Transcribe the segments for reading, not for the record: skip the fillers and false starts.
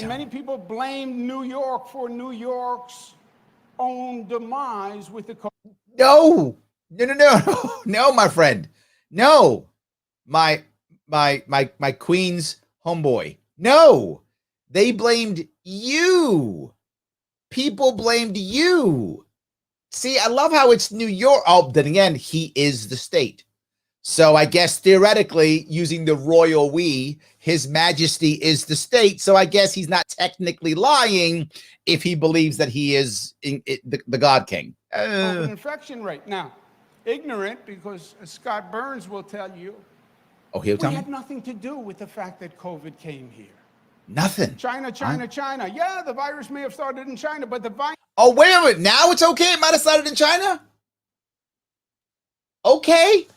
And many people blame New York for New York's own demise with the COVID. No, no, my friend. No, my Queen's homeboy. No, they blamed you. People blamed you. See, I love how it's New York. Oh, then again, he is the state. So I guess theoretically, using the royal we, His Majesty is the state. So I guess he's not technically lying if he believes that he is the God King. COVID infection rate. Now, ignorant, because Scott Burns will tell you, he'll tell we me? had nothing to do with the fact that COVID came here. Nothing. China. Yeah, the virus may have started in China, but the virus. Oh, wait a minute. Now it's okay. It might have started in China? Okay.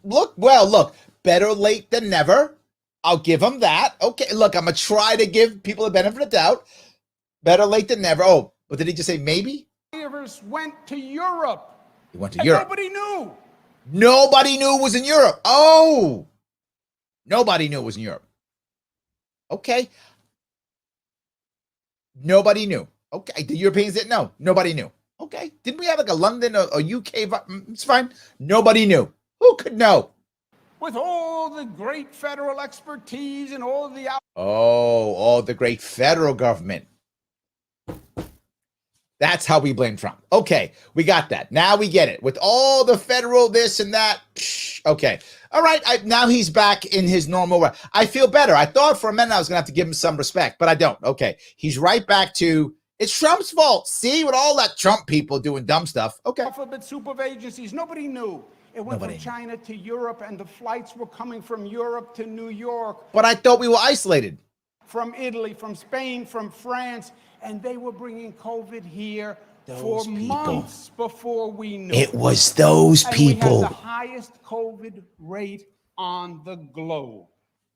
Look, better late than never. I'll give him that. Okay, look, I'm going to try to give people the benefit of the doubt. Better late than never. Oh, but did he just say maybe? Virus went to Europe. He went to Europe. Nobody knew. Nobody knew it was in Europe. Oh, nobody knew it was in Europe. Okay. Nobody knew. Okay, the Europeans didn't know. Nobody knew. Okay, didn't we have like a London or UK? It's fine. Nobody knew. Who could know? With all the great federal expertise and all of the... all the great federal government. That's how we blame Trump. Okay, we got that. Now we get it. With all the federal this and that. Okay. All right. Now he's back in his normal way. I feel better. I thought for a minute I was going to have to give him some respect, but I don't. Okay. He's right back to, it's Trump's fault. See, with all that Trump people doing dumb stuff. Okay. Alphabet soup of agencies. Nobody knew. It went from China to Europe, and the flights were coming from Europe to New York. But I thought we were isolated. From Italy, from Spain, from France. And they were bringing COVID here for months before we knew. It was those people. We had the highest COVID rate on the globe.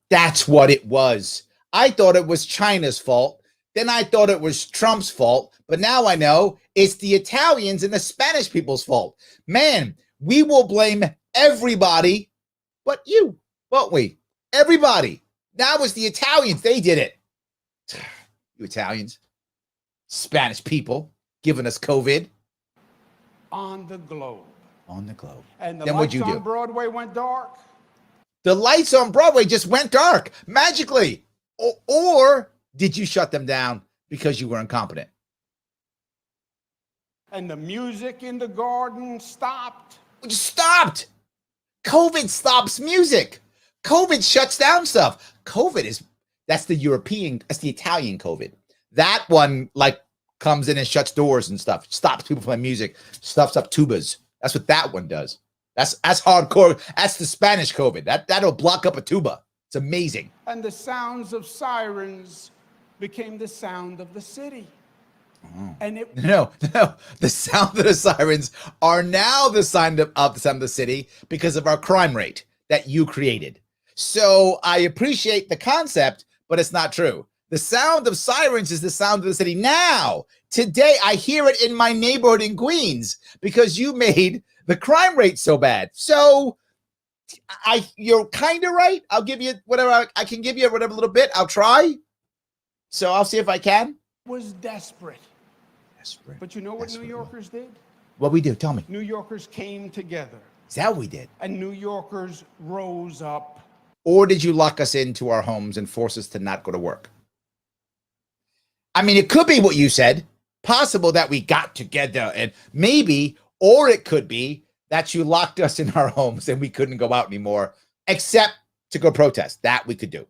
That's what it was. I thought it was China's fault. Then I thought it was Trump's fault. But now I know it's the Italians and the Spanish people's fault. Man, we will blame everybody but you, won't we? Everybody. Now it's the Italians. They did it. You Italians. Spanish people giving us COVID. On the globe. On the globe. And the then lights on Broadway went dark. The lights on Broadway just went dark magically. Or did you shut them down because you were incompetent? And the music in the garden stopped. It just stopped. COVID stops music. COVID shuts down stuff. That's the Italian COVID. That one like comes in and shuts doors and stuff, stops people playing music, stuffs up tubas. That's what that one does. That's hardcore. That's the Spanish COVID. That'll block up a tuba. It's amazing. And the sounds of sirens became the sound of the city. Oh. And no, the sound of the sirens are now the sound of the city because of our crime rate that you created. So I appreciate the concept, but it's not true. The sound of sirens is the sound of the city. Now, today, I hear it in my neighborhood in Queens because you made the crime rate so bad. So you're kind of right. I'll give you whatever I can give you, whatever little bit. I'll try. So I'll see if I can. Was desperate. But you know what New Yorkers did? What we do? Tell me. New Yorkers came together. Is that what we did? And New Yorkers rose up. Or did you lock us into our homes and force us to not go to work? I mean, it could be what you said, possible that we got together and maybe, or it could be that you locked us in our homes and we couldn't go out anymore, except to go protest. That we could do.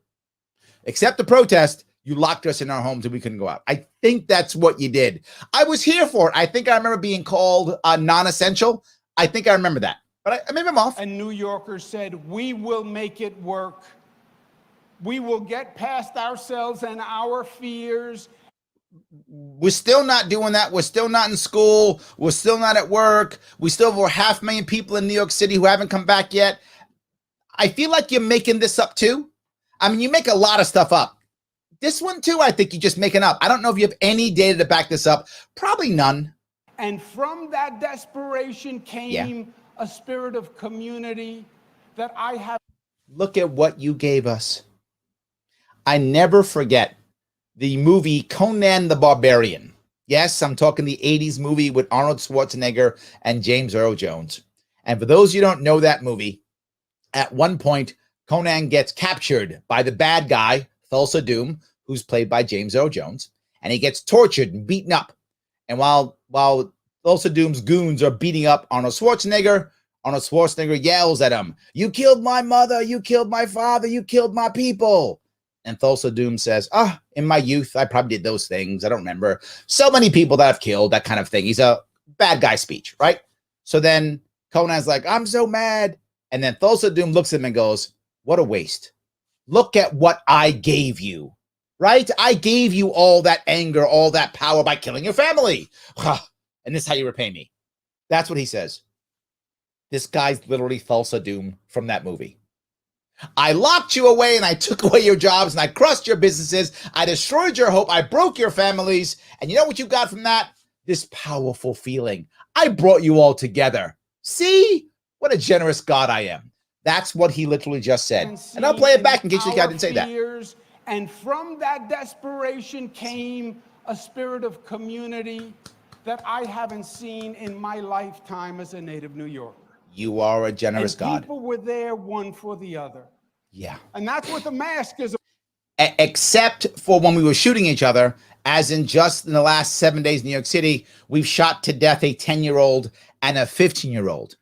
Except the protest, you locked us in our homes and we couldn't go out. I think that's what you did. I was here for it. I think I remember being called non-essential. I think I remember that, but maybe I'm off. And New Yorkers said, we will make it work. We will get past ourselves and our fears. We're still not doing that. We're still not in school. We're still not at work. We still have over 500,000 people in New York City who haven't come back yet. I feel like you're making this up too. I mean, you make a lot of stuff up. This one too, I think you're just making up. I don't know if you have any data to back this up. Probably none. And from that desperation came a spirit of community that I have. Look at what you gave us. I never forget the movie Conan the Barbarian. Yes, I'm talking the 80s movie with Arnold Schwarzenegger and James Earl Jones. And for those who don't know that movie, at one point, Conan gets captured by the bad guy, Thulsa Doom, who's played by James Earl Jones, and he gets tortured and beaten up. And while Thulsa Doom's goons are beating up Arnold Schwarzenegger yells at him, "You killed my mother, you killed my father, you killed my people." And Thulsa Doom says, in my youth, I probably did those things. I don't remember. So many people that I've killed, that kind of thing. He's a bad guy speech, right? So then Conan's like, "I'm so mad." And then Thulsa Doom looks at him and goes, "What a waste. Look at what I gave you, right? I gave you all that anger, all that power by killing your family. And this is how you repay me." That's what he says. This guy's literally Thulsa Doom from that movie. "I locked you away and I took away your jobs and I crushed your businesses. I destroyed your hope. I broke your families. And you know what you got from that? This powerful feeling. I brought you all together. See what a generous God I am." That's what he literally just said. And I'll play it back in case you guys didn't say that. And from that desperation came a spirit of community that I haven't seen in my lifetime as a native New Yorker. You are a generous God. People were there one for the other. Yeah. And that's what the mask is. Except for when we were shooting each other, as in just in the last 7 days in New York City, we've shot to death a 10-year-old and a 15-year-old.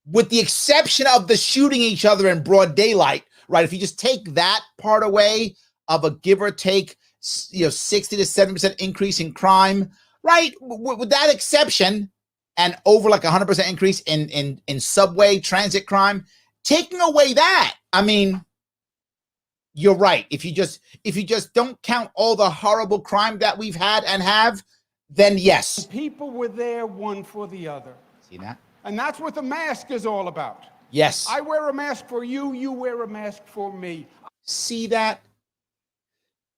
With the exception of the shooting each other in broad daylight, right? If you just take that part away of a give or take, 60 to 70% increase in crime, right? With that exception, and over like 100% increase in subway transit crime, taking away that, I mean, you're right. If you just don't count all the horrible crime that we've had and have, then yes. People were there one for the other. See that? And that's what the mask is all about. Yes. I wear a mask for you, you wear a mask for me. See that?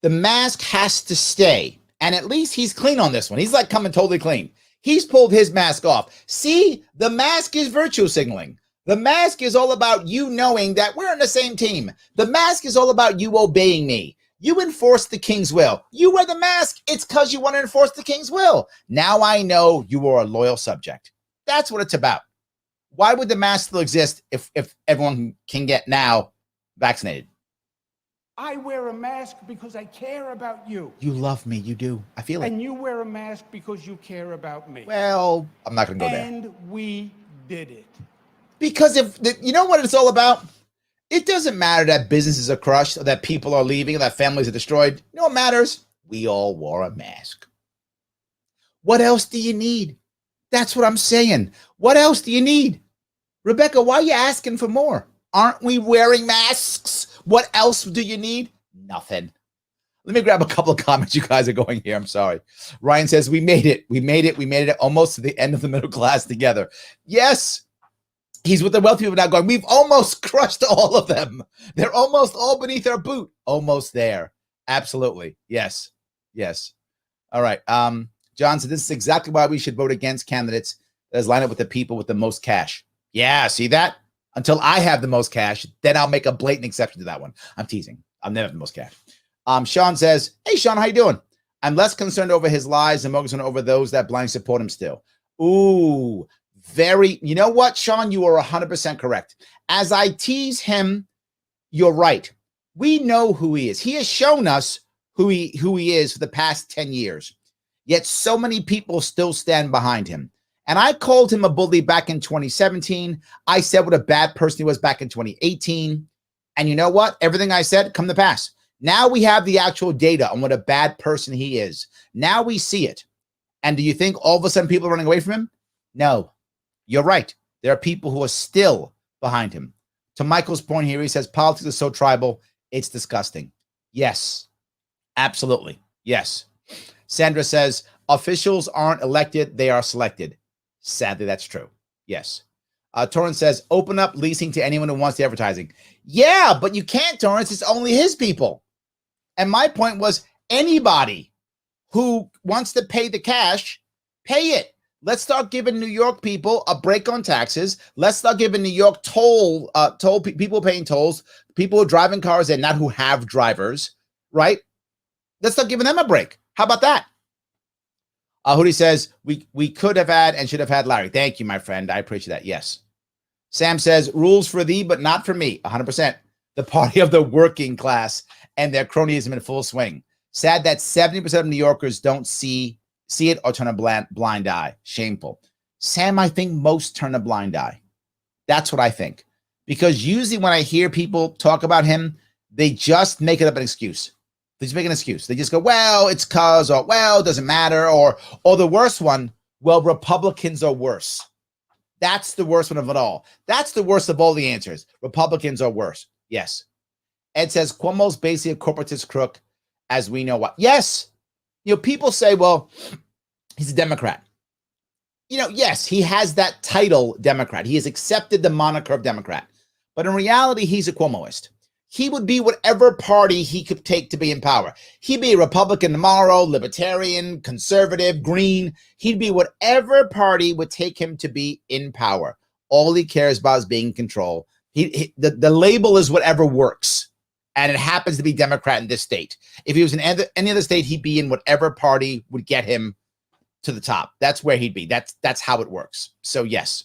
The mask has to stay. And at least he's clean on this one. He's like coming totally clean. He's pulled his mask off. See, the mask is virtue signaling. The mask is all about you knowing that we're on the same team. The mask is all about you obeying me. You enforce the king's will. You wear the mask. It's because you want to enforce the king's will. Now I know you are a loyal subject. That's what it's about. Why would the mask still exist if everyone can get now vaccinated? I wear a mask because I care about you. You love me. You do. I feel it. And you wear a mask because you care about me. Well, I'm not going to go there. And we did it. Because you know what it's all about? It doesn't matter that businesses are crushed or that people are leaving or that families are destroyed. You know what matters? We all wore a mask. What else do you need? That's what I'm saying. What else do you need? Rebecca, why are you asking for more? Aren't we wearing masks? What else do you need? Nothing. Let me grab a couple of comments you guys are going here. I'm sorry. Ryan says, we made it. We made it. We made it almost to the end of the middle class together. Yes. He's with the wealthy people now going, we've almost crushed all of them. They're almost all beneath our boot. Almost there. Absolutely. Yes. Yes. All right. John said, this is exactly why we should vote against candidates that is lined up with the people with the most cash. Yeah, see that? Until I have the most cash, then I'll make a blatant exception to that one. I'm teasing. I'll never have the most cash. Sean says, hey, Sean, how you doing? I'm less concerned over his lies and more concerned over those that blindly support him still. Ooh, you know what, Sean? You are 100% correct. As I tease him, you're right. We know who he is. He has shown us who he is for the past 10 years. Yet so many people still stand behind him. And I called him a bully back in 2017. I said what a bad person he was back in 2018. And you know what? Everything I said come to pass. Now we have the actual data on what a bad person he is. Now we see it. And do you think all of a sudden people are running away from him? No. You're right. There are people who are still behind him. To Michael's point here, he says politics is so tribal, it's disgusting. Yes. Absolutely. Yes. Sandra says officials aren't elected, they are selected. Sadly, that's true. Yes. Torrance says, open up leasing to anyone who wants the advertising. Yeah, but you can't, Torrance. It's only his people. And my point was anybody who wants to pay the cash, pay it. Let's start giving New York people a break on taxes. Let's start giving New York toll people paying tolls, people who are driving cars and not who have drivers. right? Let's start giving them a break. How about that? Hootie says, we could have had and should have had Larry. Thank you, my friend. I appreciate that. Yes. Sam says, rules for thee, but not for me. 100%. The party of the working class and their cronyism in full swing. Sad that 70% of New Yorkers don't see it or turn a blind eye. Shameful. Sam, I think most turn a blind eye. That's what I think. Because usually when I hear people talk about him, they just make it up an excuse. They just make an excuse. They just go, well, it's cause, or well, it doesn't matter, or the worst one, well, Republicans are worse. That's the worst one of it all. That's the worst of all the answers. Republicans are worse. Yes. Ed says Cuomo's basically a corporatist crook, as we know what. Yes. People say, well, he's a Democrat. Yes, he has that title, Democrat. He has accepted the moniker of Democrat. But in reality, he's a Cuomoist. He would be whatever party he could take to be in power. He'd be a Republican tomorrow, Libertarian, Conservative, Green. He'd be whatever party would take him to be in power. All he cares about is being in control. The label is whatever works, and it happens to be Democrat in this state. If he was in any other state, he'd be in whatever party would get him to the top. That's where he'd be. That's how it works. So yes.